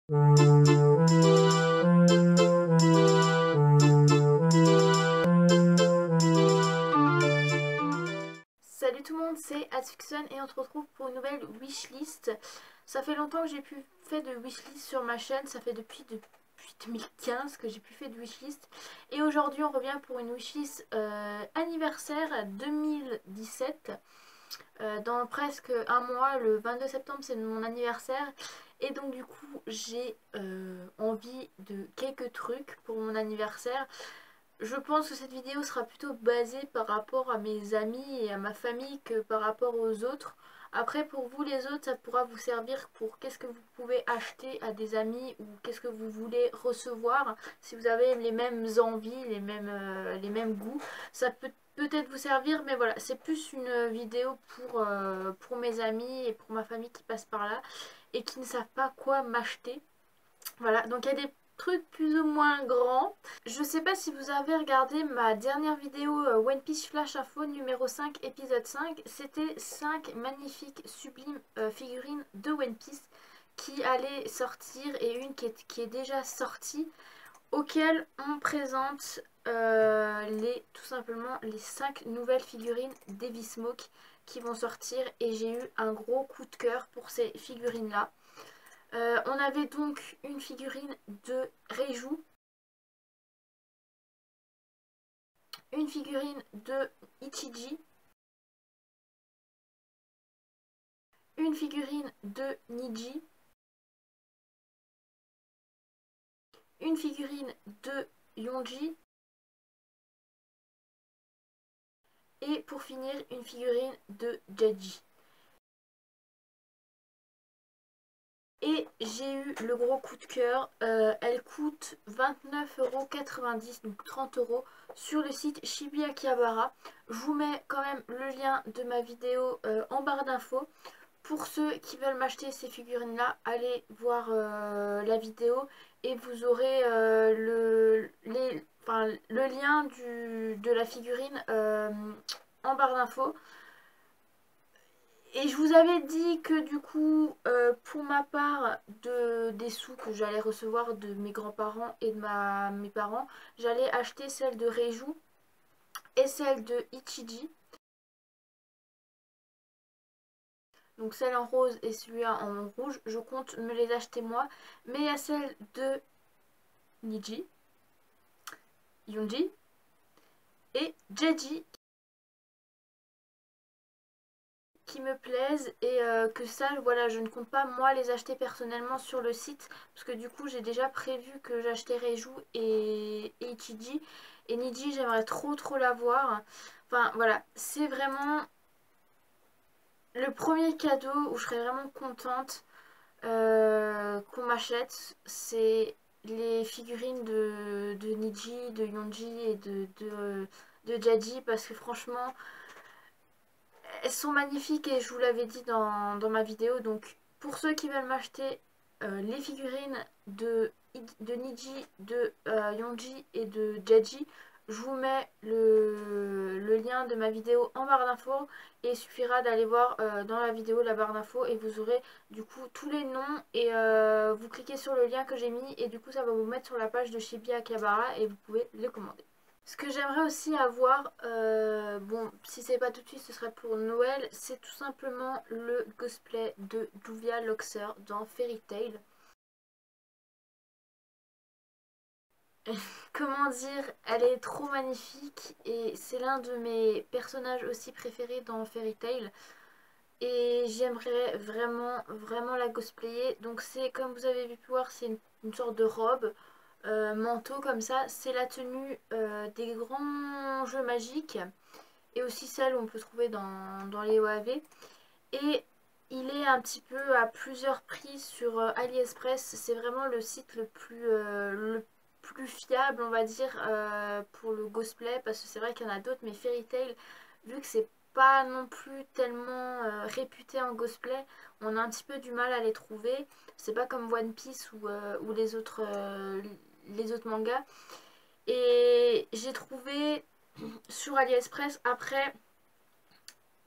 Salut tout le monde, c'est Atfiction et on se retrouve pour une nouvelle wishlist. Ça fait longtemps que j'ai pu faire de wishlist sur ma chaîne, ça fait depuis 2015 que j'ai pu faire de wishlist. Et aujourd'hui on revient pour une wishlist anniversaire 2017. Dans presque un mois, le 22 septembre c'est mon anniversaire. Et donc du coup j'ai envie de quelques trucs pour mon anniversaire. Je pense que cette vidéo sera plutôt basée par rapport à mes amis et à ma famille que par rapport aux autres. Après pour vous les autres ça pourra vous servir pour qu'est-ce que vous pouvez acheter à des amis ou qu'est-ce que vous voulez recevoir. Si vous avez les mêmes envies, les mêmes goûts, ça peut peut-être vous servir, mais voilà, c'est plus une vidéo pour mes amis et pour ma famille qui passent par là et qui ne savent pas quoi m'acheter. Voilà, donc il y a des trucs plus ou moins grands. Je sais pas si vous avez regardé ma dernière vidéo One Piece Flash Info numéro 5 épisode 5. C'était 5 magnifiques sublimes figurines de One Piece qui allaient sortir et une qui est déjà sortie, auquel on présente tout simplement les 5 nouvelles figurines d'Heavy Smoke qui vont sortir, et j'ai eu un gros coup de cœur pour ces figurines là. On avait donc une figurine de Reiju, une figurine de Ichiji, une figurine de Niji, une figurine de Yonji et pour finir une figurine de Jaji. Et j'ai eu le gros coup de cœur, elle coûte 29,90 €, donc 30 € sur le site Shibuya Akihabara. Je vous mets quand même le lien de ma vidéo en barre d'infos. Pour ceux qui veulent m'acheter ces figurines là, allez voir la vidéo et vous aurez le lien de la figurine en barre d'infos. Et je vous avais dit que du coup, pour ma part des sous que j'allais recevoir de mes grands-parents et de mes parents, j'allais acheter celle de Reiju et celle de Ichiji. Donc celle en rose et celui-là en rouge, je compte me les acheter moi. Mais il y a celle de Niji, Yonji et Jaji qui me plaisent, et que ça, voilà, je ne compte pas moi les acheter personnellement sur le site parce que du coup j'ai déjà prévu que j'achetais Reiju et Ichiji, et Niji j'aimerais trop l'avoir. Enfin voilà, c'est vraiment le premier cadeau où je serais vraiment contente qu'on m'achète, c'est les figurines de Niji, de Yonji et de Jaji, parce que franchement elles sont magnifiques et je vous l'avais dit dans ma vidéo. Donc pour ceux qui veulent m'acheter les figurines de Niji, de Yonji et de Jaji, je vous mets le lien de ma vidéo en barre d'infos, et il suffira d'aller voir dans la vidéo la barre d'infos et vous aurez du coup tous les noms, et vous cliquez sur le lien que j'ai mis et du coup ça va vous mettre sur la page de Shibuya Akihabara et vous pouvez les commander. Ce que j'aimerais aussi avoir, bon si c'est pas tout de suite ce serait pour Noël, c'est tout simplement le cosplay de Juvia Luxer dans Fairy Tail. Comment dire, elle est trop magnifique et c'est l'un de mes personnages aussi préférés dans Fairy Tail. Et j'aimerais vraiment la cosplayer. Donc c'est, comme vous avez pu voir, c'est une sorte de robe, manteau comme ça. C'est la tenue des grands jeux magiques et aussi celle qu'on peut trouver dans les OAV. Et il est un petit peu à plusieurs prix sur AliExpress. C'est vraiment le site le plus fiable, on va dire, pour le cosplay, parce que c'est vrai qu'il y en a d'autres, mais Fairy Tail, vu que c'est pas non plus tellement réputé en cosplay, on a un petit peu du mal à les trouver. C'est pas comme One Piece ou les autres mangas. Et j'ai trouvé sur AliExpress. Après,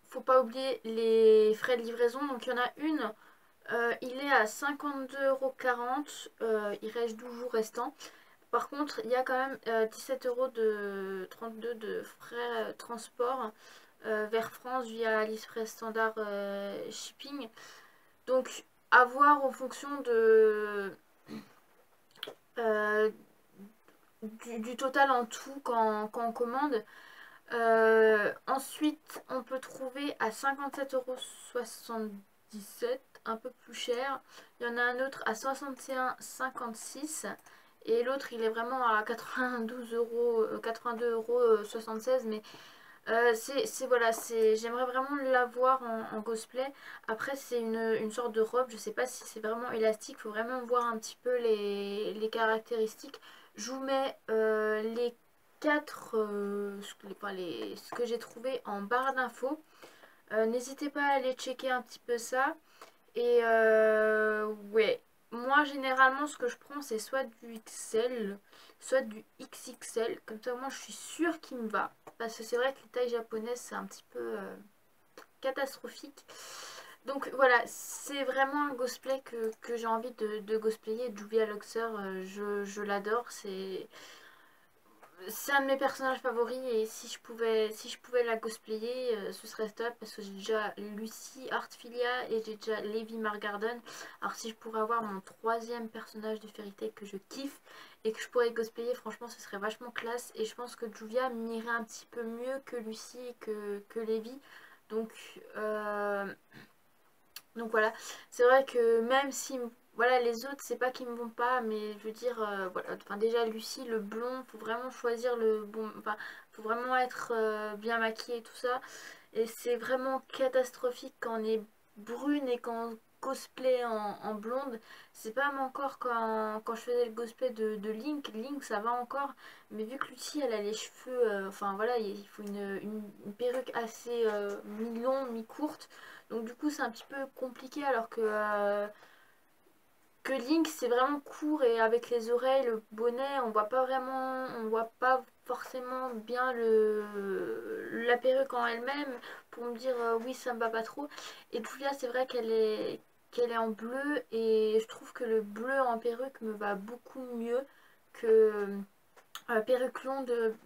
faut pas oublier les frais de livraison. Donc il y en a une Il est à 52,40 €, il reste 12 jours restants. Par contre, il y a quand même 17,32 € de frais transport vers France via l'Express Standard Shipping. Donc, à voir en fonction euh, du total en tout quand on commande. Ensuite, on peut trouver à 57,77 €, un peu plus cher. Il y en a un autre à 61,56 € et l'autre il est vraiment à 92 euros, 82,76 €. Mais voilà, j'aimerais vraiment l'avoir en cosplay. Après, c'est une sorte de robe, je sais pas si c'est vraiment élastique, faut vraiment voir un petit peu les caractéristiques. Je vous mets les 4, ce que j'ai trouvé en barre d'infos. N'hésitez pas à aller checker un petit peu ça. Et ouais, moi généralement ce que je prends c'est soit du XL, soit du XXL. Comme ça moi je suis sûre qu'il me va. Parce que c'est vrai que les tailles japonaises c'est un petit peu catastrophique. Donc voilà, c'est vraiment un cosplay que j'ai envie de cosplayer. Julia Luxer, je l'adore. C'est un de mes personnages favoris et si je pouvais la cosplayer, ce serait top parce que j'ai déjà Lucy Artfilia et j'ai déjà Levi Margarden. Alors si je pourrais avoir mon troisième personnage de Fairy Tail que je kiffe et que je pourrais cosplayer, franchement ce serait vachement classe et je pense que Juvia m'irait un petit peu mieux que Lucy et que Levi. Donc, euh, donc voilà, c'est vrai que même si voilà les autres c'est pas qu'ils me vont pas, mais je veux dire voilà, enfin déjà Lucie le blond, faut vraiment choisir le bon, enfin faut vraiment être bien maquillée et tout ça, et c'est vraiment catastrophique quand on est brune et quand on cosplay en blonde. C'est pas encore quand je faisais le cosplay de Link ça va encore, mais vu que Lucie elle a les cheveux, enfin voilà il faut une perruque assez mi-long mi-courte, donc du coup c'est un petit peu compliqué alors que Link c'est vraiment court et avec les oreilles, le bonnet, on voit pas forcément bien la perruque en elle-même pour me dire oui ça me va pas trop. Et Julia c'est vrai qu'elle est en bleu et je trouve que le bleu en perruque me va beaucoup mieux que perruque long bleu,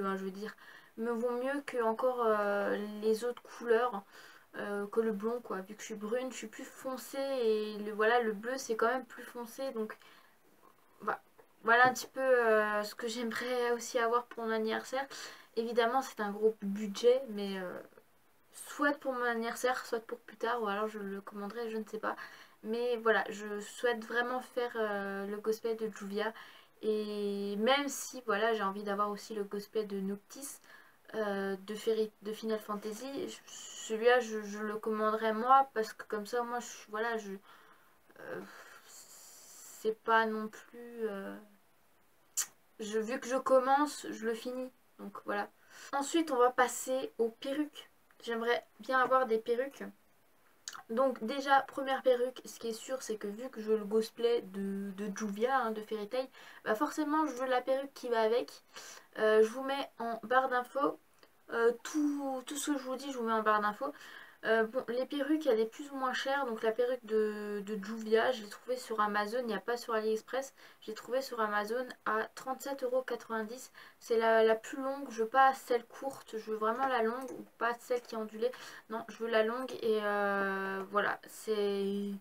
hein, je veux dire, me vaut mieux que encore les autres couleurs, que le blond quoi. Vu que je suis brune, je suis plus foncée et voilà, le bleu c'est quand même plus foncé. Donc voilà un petit peu ce que j'aimerais aussi avoir pour mon anniversaire. Évidemment c'est un gros budget, mais soit pour mon anniversaire, soit pour plus tard, ou alors je le commanderai, je ne sais pas. Mais voilà, je souhaite vraiment faire le cosplay de Juvia. Et même si voilà, j'ai envie d'avoir aussi le cosplay de Noctis de Final Fantasy, celui-là je le commanderai moi parce que comme ça, moi, voilà, euh, c'est pas non plus. Vu que je commence, je le finis. Donc voilà. Ensuite, on va passer aux perruques. J'aimerais bien avoir des perruques. Donc déjà, première perruque, ce qui est sûr, c'est que vu que je veux le cosplay de Juvia, hein, de Fairy Tail, bah forcément je veux la perruque qui va avec. Je vous mets en barre d'infos. Tout ce que je vous dis, je vous mets en barre d'infos. Bon, les perruques, il y a des plus ou moins chères. Donc la perruque de Juvia, je l'ai trouvée sur Amazon, il n'y a pas sur AliExpress. Je l'ai trouvée sur Amazon à 37,90 €. C'est la plus longue, je veux pas celle courte, je veux vraiment la longue ou pas celle qui est ondulée. Non, je veux la longue et voilà, c'est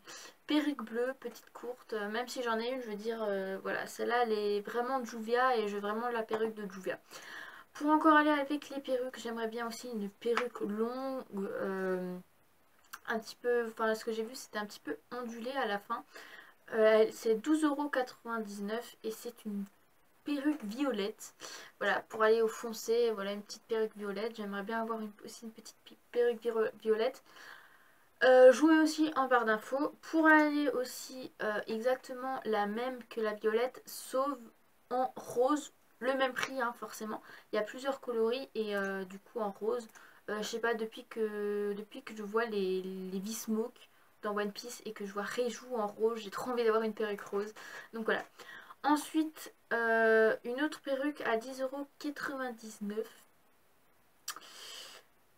perruque bleue, petite courte. Même si j'en ai une, je veux dire, voilà, celle-là elle est vraiment Juvia et je veux vraiment la perruque de Juvia. Pour encore aller avec les perruques, j'aimerais bien aussi une perruque longue, un petit peu, enfin ce que j'ai vu c'était un petit peu ondulé à la fin. C'est 12,99 € et c'est une perruque violette. Voilà, pour aller au foncé, voilà une petite perruque violette. J'aimerais bien avoir aussi une petite perruque violette. Je vous mets aussi en barre d'infos. Pour aller aussi exactement la même que la violette, sauf en rose. Le même prix, hein, forcément. Il y a plusieurs coloris et du coup en rose. Je sais pas, depuis que je vois les V-Smoke dans One Piece et que je vois Reiju en rose, j'ai trop envie d'avoir une perruque rose. Donc voilà. Ensuite, une autre perruque à 10,99 €.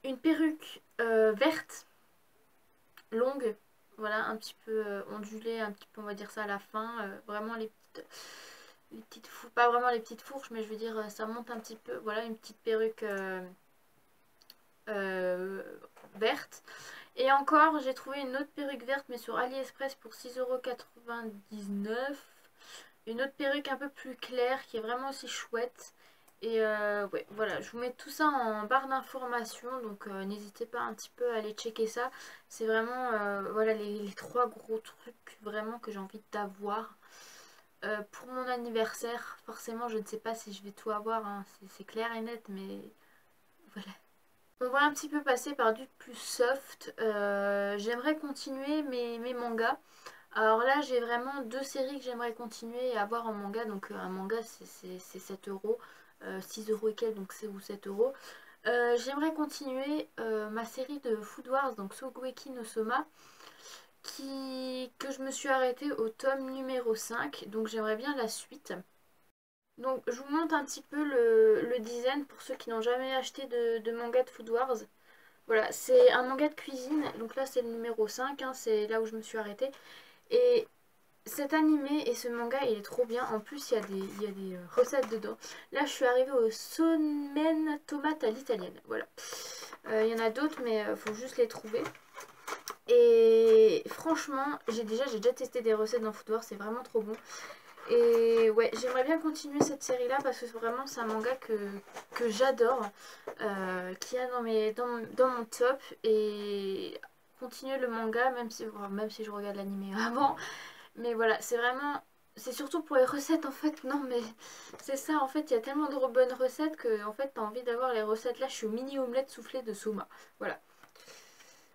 Une perruque verte longue. Voilà, un petit peu ondulé, un petit peu on va dire ça à la fin. Vraiment les petites fourches, pas vraiment les petites fourches, mais je veux dire ça monte un petit peu. Voilà, une petite perruque verte. Et encore, j'ai trouvé une autre perruque verte, mais sur AliExpress pour 6,99 €. Une autre perruque un peu plus claire qui est vraiment aussi chouette. Et ouais, voilà, je vous mets tout ça en barre d'informations, donc n'hésitez pas un petit peu à aller checker ça. C'est vraiment voilà les trois gros trucs vraiment que j'ai envie d'avoir. Pour mon anniversaire, forcément je ne sais pas si je vais tout avoir, hein, c'est clair et net, mais voilà. On va un petit peu passer par du plus soft. J'aimerais continuer mes mangas. Alors là j'ai vraiment deux séries que j'aimerais continuer à avoir en manga. Donc un manga c'est 7 euros. 6 euros et quelques, donc c'est ou 7 euros. J'aimerais continuer ma série de Food Wars, donc Shokugeki no Soma, que je me suis arrêtée au tome numéro 5. Donc j'aimerais bien la suite. Donc je vous montre un petit peu le design pour ceux qui n'ont jamais acheté de manga de Food Wars. Voilà, c'est un manga de cuisine, donc là c'est le numéro 5, hein, c'est là où je me suis arrêtée. Et cet animé et ce manga il est trop bien, en plus il y a des recettes dedans. Là je suis arrivée au Somen tomate à l'italienne, voilà. Il y en a d'autres mais il faut juste les trouver. Et franchement, j'ai déjà testé des recettes dans Food Wars, c'est vraiment trop bon. Et ouais, j'aimerais bien continuer cette série là parce que vraiment c'est un manga que j'adore, qui est dans mon top. Et continuer le manga même si je regarde l'anime avant. Mais voilà, c'est vraiment, c'est surtout pour les recettes en fait. Non mais c'est ça en fait, il y a tellement de bonnes recettes que en fait t'as envie d'avoir les recettes. Là je suis au mini omelette soufflée de Soma. Voilà.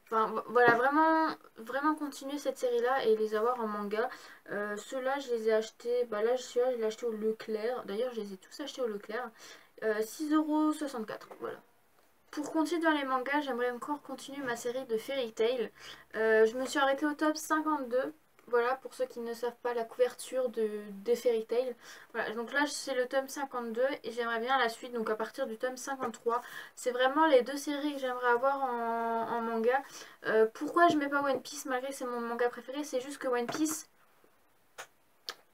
Enfin voilà, vraiment continuer cette série là et les avoir en manga. Ceux-là je les ai achetés, bah là celui-là je l'ai acheté au Leclerc. D'ailleurs je les ai tous achetés au Leclerc. 6,64 €, voilà. Pour continuer dans les mangas, j'aimerais encore continuer ma série de Fairy Tail. Je me suis arrêtée au top 52. Voilà, pour ceux qui ne savent pas la couverture des Fairy Tail. Voilà, donc là c'est le tome 52 et j'aimerais bien la suite, donc à partir du tome 53. C'est vraiment les deux séries que j'aimerais avoir en manga. Pourquoi je mets pas One Piece malgré que c'est mon manga préféré? C'est juste que One Piece,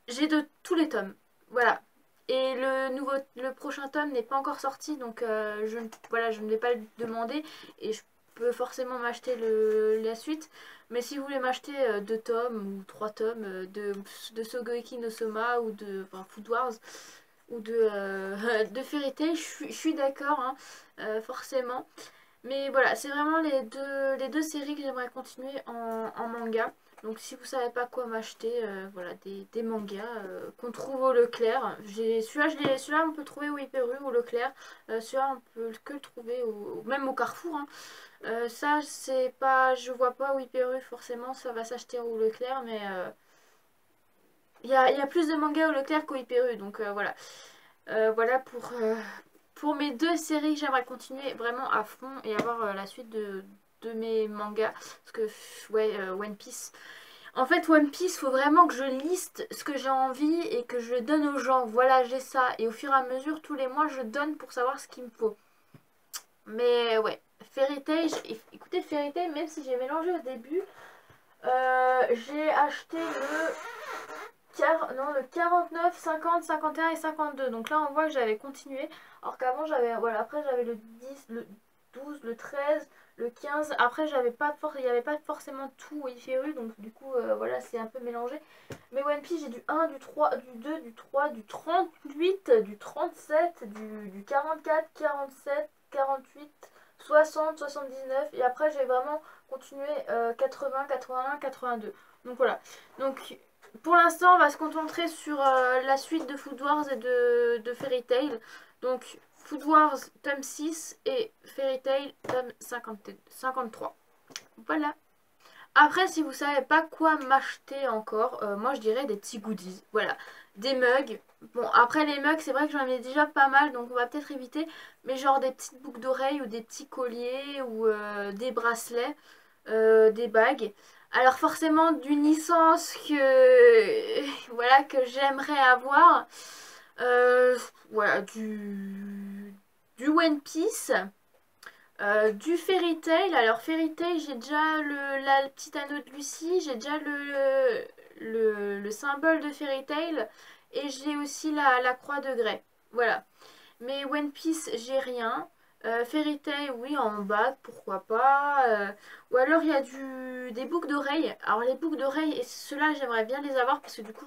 j'ai de tous les tomes. Voilà. Et le prochain tome n'est pas encore sorti, donc voilà, je ne vais pas le demander. Et je peux forcément m'acheter la suite. Mais si vous voulez m'acheter 2 tomes ou 3 tomes de Shokugeki no Soma ou de Food Wars ou de Fairy Tail, je suis d'accord, hein, forcément. Mais voilà, c'est vraiment les deux séries que j'aimerais continuer en manga. Donc si vous savez pas quoi m'acheter, voilà, des mangas qu'on trouve au Leclerc. Celui-là on peut le trouver au Hyper U, au Leclerc. Celui-là on peut que le trouver même au Carrefour, hein. Ça c'est pas, je vois pas au Hyper U forcément, ça va s'acheter au Leclerc, mais il y a plus de mangas au Leclerc qu'au Hyper U, donc voilà. Voilà pour mes deux séries, j'aimerais continuer vraiment à fond et avoir la suite de mes mangas. Parce que, ouais, One Piece. En fait, One Piece, faut vraiment que je liste ce que j'ai envie et que je donne aux gens. Voilà, j'ai ça. Et au fur et à mesure, tous les mois, je donne pour savoir ce qu'il me faut. Mais ouais, Fairy Tail, écoutez, Fairy Tail, même si j'ai mélangé au début, j'ai acheté le 49, 50, 51 et 52. Donc là on voit que j'avais continué. Alors qu'avant j'avais, voilà, après j'avais le 10, le 12, le 13, le 15. Après j'avais pas il n'y avait pas forcément tout au IFRU. Donc du coup voilà, c'est un peu mélangé. Mais One Piece j'ai du 1, du 3, du 2, du 3, du 38, du 37, du 44, 47, 48, 60, 79. Et après j'ai vraiment continué 80, 81, 82. Donc voilà. Donc pour l'instant, on va se concentrer sur la suite de Food Wars et de Fairy Tail. Donc, Food Wars tome 6 et Fairy Tail tome 53. Voilà. Après, si vous savez pas quoi m'acheter encore, moi je dirais des petits goodies. Voilà. Des mugs. Bon, après les mugs, c'est vrai que j'en ai déjà pas mal, donc on va peut-être éviter. Mais genre des petites boucles d'oreilles ou des petits colliers ou des bracelets, des bagues. Alors forcément d'une licence que voilà que j'aimerais avoir. Voilà, du One Piece. Du Fairy Tail. Alors Fairy Tail, j'ai déjà la petite anneau de Lucie, j'ai déjà le symbole de Fairy Tail et j'ai aussi la croix de Grey. Voilà. Mais One Piece, j'ai rien. Fairy Tail, oui, en bas, pourquoi pas. Ou alors il y a des boucles d'oreilles. Alors les boucles d'oreilles, et ceux-là, j'aimerais bien les avoir parce que du coup,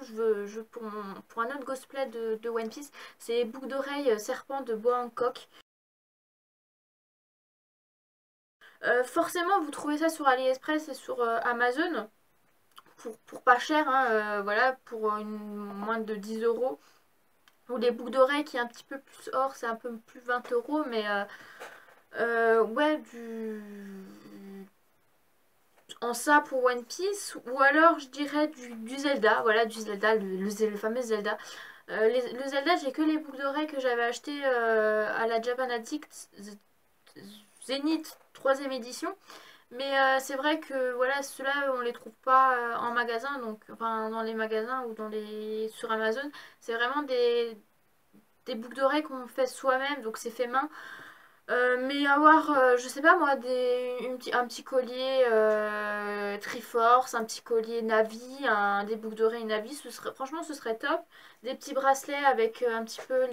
pour un autre cosplay de One Piece, c'est les boucles d'oreilles serpent de bois Hancock. Forcément, vous trouvez ça sur AliExpress et sur Amazon pour pas cher, hein, voilà, pour moins de 10 euros. Ou les boucles d'oreilles qui est un petit peu plus or, c'est un peu plus 20 euros, mais ouais, en ça pour One Piece, ou alors je dirais du Zelda, voilà, du Zelda, le fameux Zelda. Le Zelda, j'ai que les boucles d'oreilles que j'avais achetées à la Japan Addict Zenith 3ème édition. Mais c'est vrai que voilà, ceux-là, on les trouve pas en magasin, donc enfin dans les magasins ou sur Amazon. C'est vraiment des boucles d'oreilles qu'on fait soi-même, donc c'est fait main. Mais avoir, je sais pas moi, un petit collier Triforce, un petit collier Navi, des boucles d'oreilles Navi, franchement ce serait top. Des petits bracelets avec un petit peu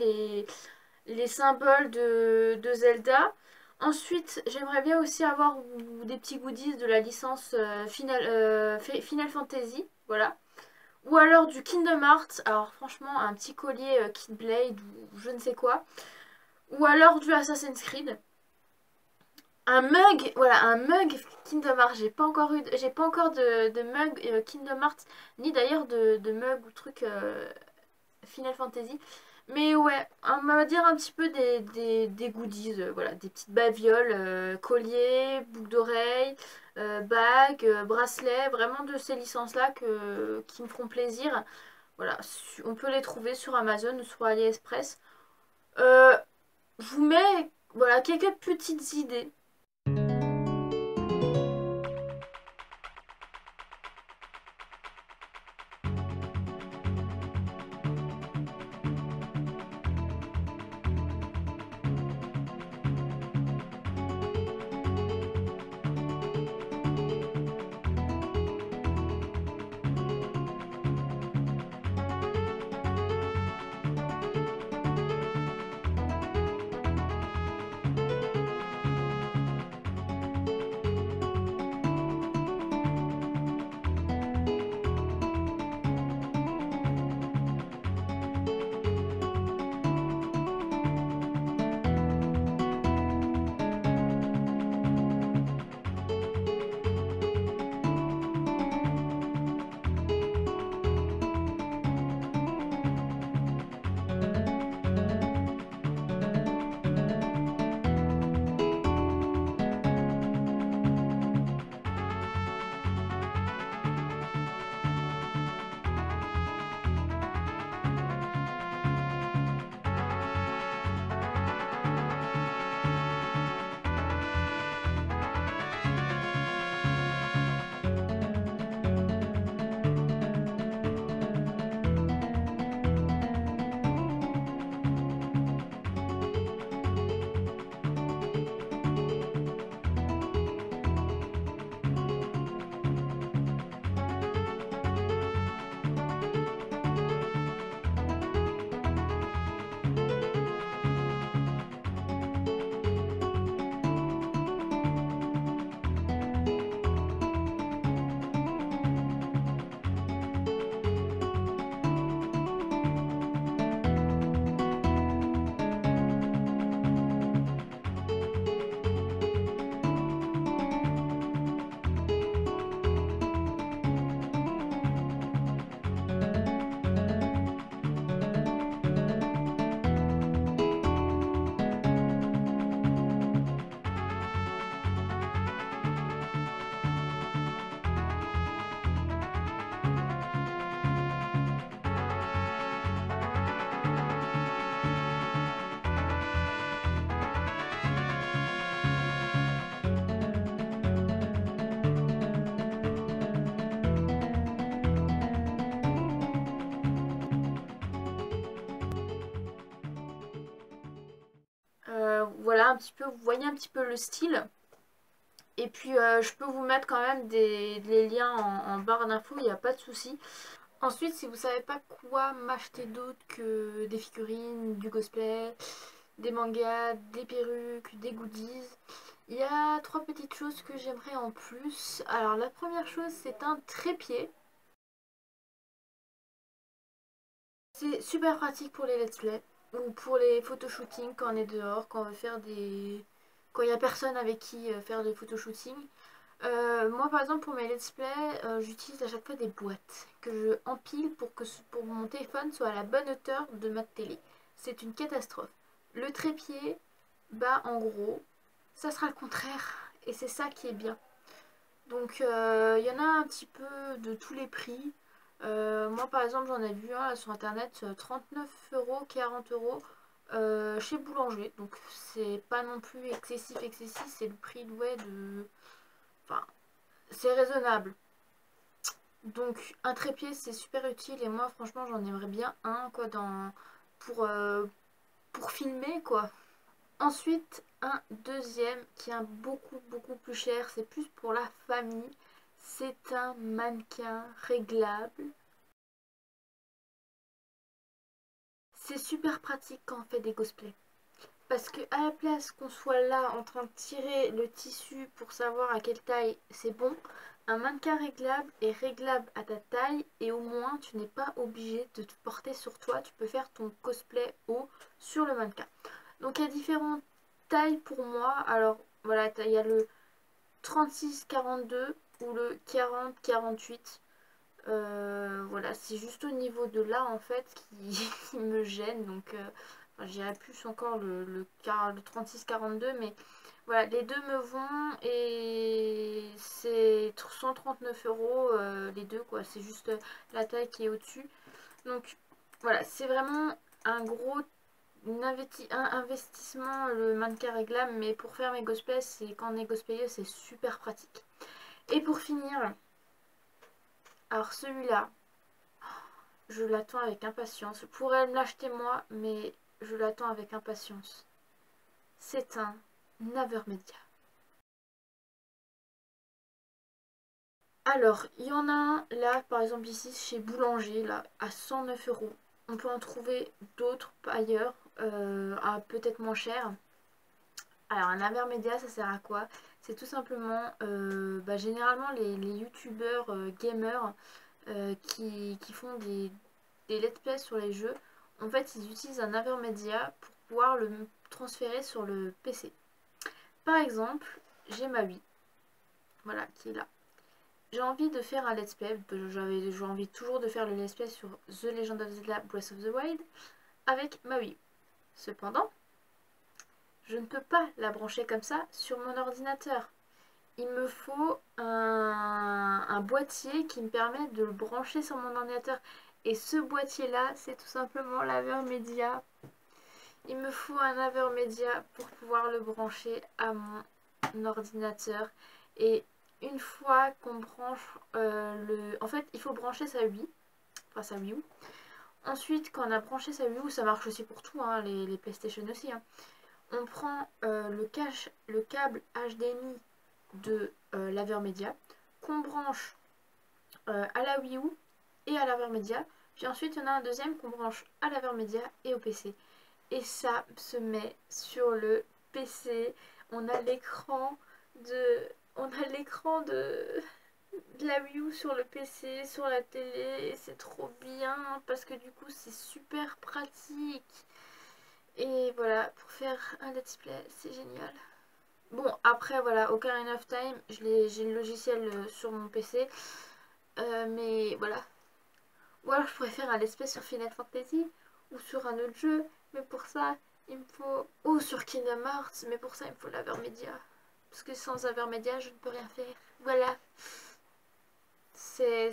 les symboles de Zelda. Ensuite, j'aimerais bien aussi avoir des petits goodies de la licence Final Fantasy, voilà. Ou alors du Kingdom Hearts, alors franchement un petit collier Kid Blade ou je ne sais quoi. Ou alors du Assassin's Creed. Un mug, voilà, un mug Kingdom Hearts. J'ai pas encore de mug Kingdom Hearts, ni d'ailleurs de mug ou truc Final Fantasy. Mais ouais, on va dire un petit peu des goodies, voilà, des petites babioles, colliers, boucles d'oreilles, bagues, bracelets, vraiment de ces licences-là qui me feront plaisir. Voilà, on peut les trouver sur Amazon ou sur AliExpress. Euh, je vous mets, voilà, quelques petites idées. Voilà un petit peu, vous voyez un petit peu le style. Et puis je peux vous mettre quand même les liens en barre d'infos, il n'y a pas de souci. Ensuite, si vous savez pas quoi m'acheter d'autre que des figurines, du cosplay, des mangas, des perruques, des goodies, il y a 3 petites choses que j'aimerais en plus. Alors la première chose, c'est un trépied. C'est super pratique pour les let's play ou pour les photoshootings quand on est dehors, quand on veut faire des... quand il n'y a personne avec qui faire des photoshootings. Moi par exemple pour mes let's play, j'utilise à chaque fois des boîtes que je empile pour que mon téléphone soit à la bonne hauteur de ma télé. C'est une catastrophe. Le trépied, bah en gros, ça sera le contraire et c'est ça qui est bien. Donc il y en a un petit peu de tous les prix. Moi par exemple j'en ai vu un là, sur internet 39 €, 40 € chez Boulanger. Donc c'est pas non plus excessif, c'est le prix ouais, de... Enfin, c'est raisonnable. Donc un trépied c'est super utile et moi franchement j'en aimerais bien un quoi pour, euh, pour filmer quoi. Ensuite un deuxième qui est beaucoup plus cher, c'est plus pour la famille. C'est un mannequin réglable. C'est super pratique quand on fait des cosplays. Parce que à la place qu'on soit là en train de tirer le tissu pour savoir à quelle taille c'est bon, un mannequin réglable est réglable à ta taille et au moins tu n'es pas obligé de te porter sur toi. Tu peux faire ton cosplay haut sur le mannequin. Donc il y a différentes tailles pour moi. Alors voilà, il y a le 36-42 ou le 40-48. Voilà, c'est juste au niveau de là en fait qui me gêne. Donc enfin, j'irais plus encore le 36-42. Mais voilà, les deux me vont et c'est 139 € les deux quoi. C'est juste la taille qui est au-dessus. Donc voilà, c'est vraiment un gros investissement le mannequin réglable. Mais pour faire mes cosplays, c'est quand on est cosplayer, c'est super pratique. Et pour finir, alors celui-là, je l'attends avec impatience. Je pourrais me l'acheter moi, mais je l'attends avec impatience. C'est un Avermedia. Alors, il y en a un là, par exemple ici, chez Boulanger, là, à 109 €. On peut en trouver d'autres ailleurs, à peut-être moins cher. Alors, un Avermedia, ça sert à quoi? C'est tout simplement, généralement, les youtubeurs gamers qui font des let's play sur les jeux, en fait ils utilisent un Avermedia pour pouvoir le transférer sur le PC. Par exemple, j'ai ma Wii, voilà, qui est là. J'ai envie de faire un let's play, j'ai envie toujours de faire le let's play sur The Legend of Zelda Breath of the Wild avec ma Wii. Cependant, je ne peux pas la brancher comme ça sur mon ordinateur. Il me faut un boîtier qui me permet de le brancher sur mon ordinateur. Et ce boîtier-là, c'est tout simplement l'Avermedia. Il me faut un Avermedia pour pouvoir le brancher à mon ordinateur. Et une fois qu'on branche le... En fait, il faut brancher sa Wii, enfin sa Wii U. Ensuite, quand on a branché sa Wii U, ça marche aussi pour tout, hein, les PlayStation aussi. Hein. On prend le câble HDMI de l'Avermedia qu'on branche à la Wii U et à l'Avermedia. Puis ensuite, il y en a un deuxième qu'on branche à l'Avermedia et au PC. Et ça se met sur le PC. On a l'écran de... On a l'écran de la Wii U sur le PC, sur la télé. Et c'est trop bien parce que du coup, c'est super pratique. Et voilà, pour faire un let's play, c'est génial. Bon, après, voilà, Ocarina of Time, j'ai le logiciel sur mon PC. Mais voilà. Ou alors je pourrais faire un let's play sur Final Fantasy ou sur un autre jeu. Mais pour ça, il me faut... Ou sur Kingdom Hearts, mais pour ça, il me faut l'Avermedia. Parce que sans Avermedia, je ne peux rien faire. Voilà. C'est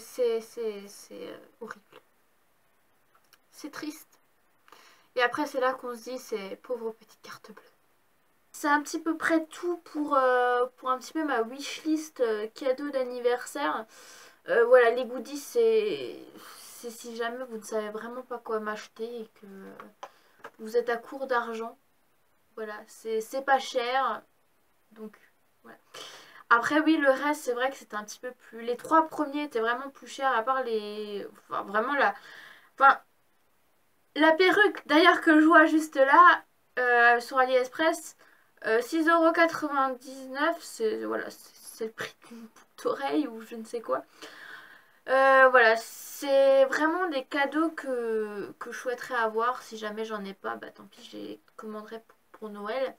horrible. C'est triste. Et après, c'est là qu'on se dit, c'est pauvre petite carte bleue. C'est un petit peu près tout pour un petit peu ma wishlist cadeau d'anniversaire. Voilà, les goodies, c'est si jamais vous ne savez vraiment pas quoi m'acheter et que vous êtes à court d'argent. Voilà, c'est pas cher. Donc voilà. Après oui, le reste c'est vrai que c'était un petit peu plus... Les 3 premiers étaient vraiment plus chers à part les... Enfin vraiment Enfin, la perruque d'ailleurs que je vois juste là sur AliExpress, 6,99 €, c'est voilà, c'est le prix d'une boucle d'oreille ou je ne sais quoi. Voilà, c'est vraiment des cadeaux que je souhaiterais avoir. Si jamais j'en ai pas, bah tant pis, je les commanderai pour Noël.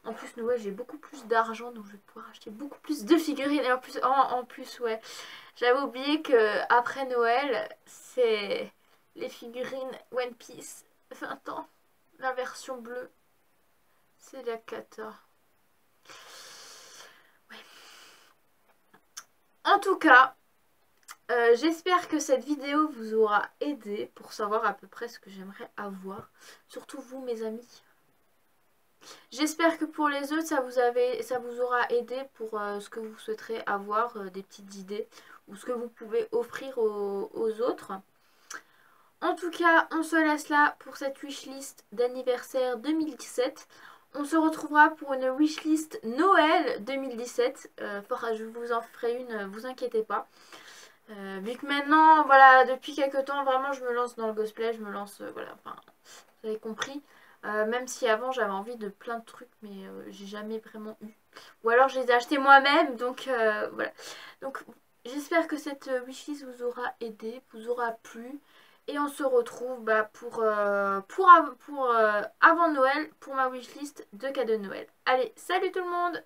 En plus, Noël, j'ai beaucoup plus d'argent, donc je vais pouvoir acheter beaucoup plus de figurines. Et en plus ouais, j'avais oublié que après Noël, c'est les figurines One Piece 20 ans. La version bleue, c'est la 14. Ouais. En tout cas, j'espère que cette vidéo vous aura aidé pour savoir à peu près ce que j'aimerais avoir. Surtout vous, mes amis. J'espère que pour les autres, ça vous aura aidé pour ce que vous souhaiterez avoir, des petites idées, ou ce que vous pouvez offrir aux autres. En tout cas, on se laisse là pour cette wishlist d'anniversaire 2017. On se retrouvera pour une wishlist Noël 2017. Je vous en ferai une, vous inquiétez pas. Vu que maintenant, voilà, depuis quelques temps, vraiment, je me lance dans le cosplay, je me lance, voilà, enfin, vous avez compris. Même si avant, j'avais envie de plein de trucs, mais j'ai jamais vraiment eu. Ou alors, je les ai achetés moi-même, donc voilà. Donc, j'espère que cette wishlist vous aura aidé, vous aura plu. Et on se retrouve bah, pour avant Noël, pour ma wishlist de cadeaux de Noël. Allez, salut tout le monde!